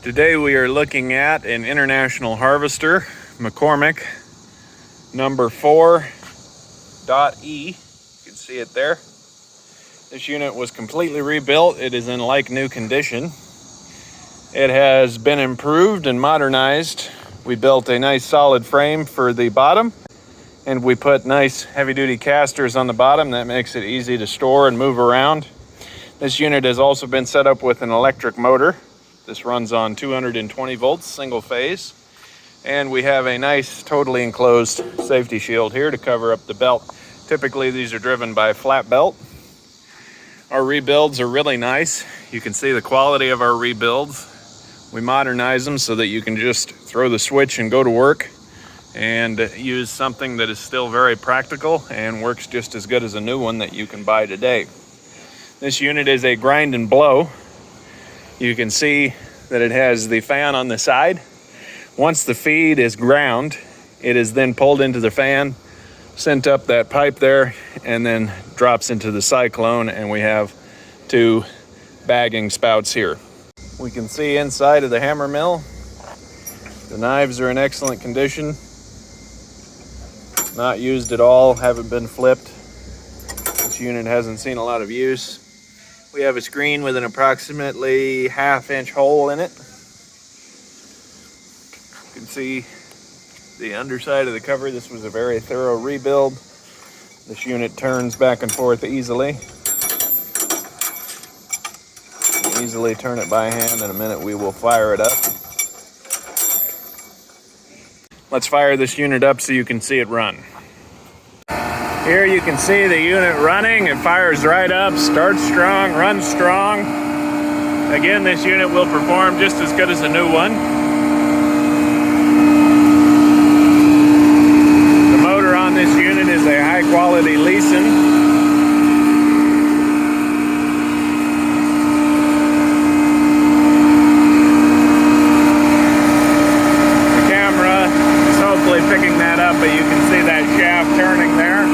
Today we are looking at an international harvester, McCormick, number 4.E. You can see it there. This unit was completely rebuilt. It is in like new condition. It has been improved and modernized. We built a nice solid frame for the bottom, and we put nice heavy-duty casters on the bottom. That makes it easy to store and move around. This unit has also been set up with an electric motor. This runs on 220 volts, single phase. And we have a nice, totally enclosed safety shield here to cover up the belt. Typically, these are driven by a flat belt. Our rebuilds are really nice. You can see the quality of our rebuilds. We modernize them so that you can just throw the switch and go to work and use something that is still very practical and works just as good as a new one that you can buy today. This unit is a grind and blow. You can see that it has the fan on the side. Once the feed is ground, it is then pulled into the fan, sent up that pipe there, and then drops into the cyclone, and we have 2 bagging spouts here. We can see inside of the hammer mill. The knives are in excellent condition. Not used at all, haven't been flipped. This unit hasn't seen a lot of use. We have a screen with an approximately 1/2-inch hole in it. You can see the underside of the cover. This was a very thorough rebuild. This unit turns back and forth easily. Easily turn it by hand. In a minute we will fire it up. Let's fire this unit up so you can see it run. Here you can see the unit running. It fires right up, starts strong, runs strong. Again, this unit will perform just as good as a new one. The motor on this unit is a high quality Leeson. The camera is hopefully picking that up, but you can see that shaft turning there.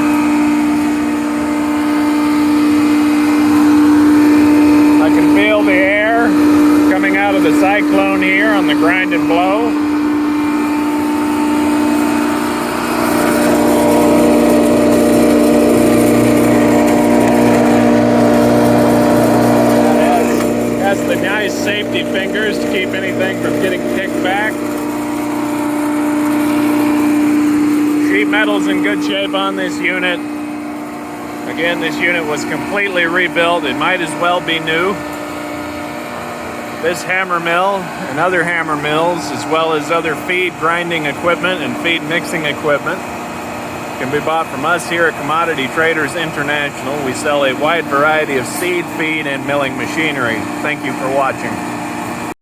I can feel the air coming out of the cyclone here on the grind and blow. It has the nice safety fingers to keep anything from getting kicked back. Sheet metal's in good shape on this unit. Again, this unit was completely rebuilt. It might as well be new. This hammer mill and other hammer mills, as well as other feed grinding equipment and feed mixing equipment, can be bought from us here at Commodity Traders International. We sell a wide variety of seed, feed, and milling machinery. Thank you for watching.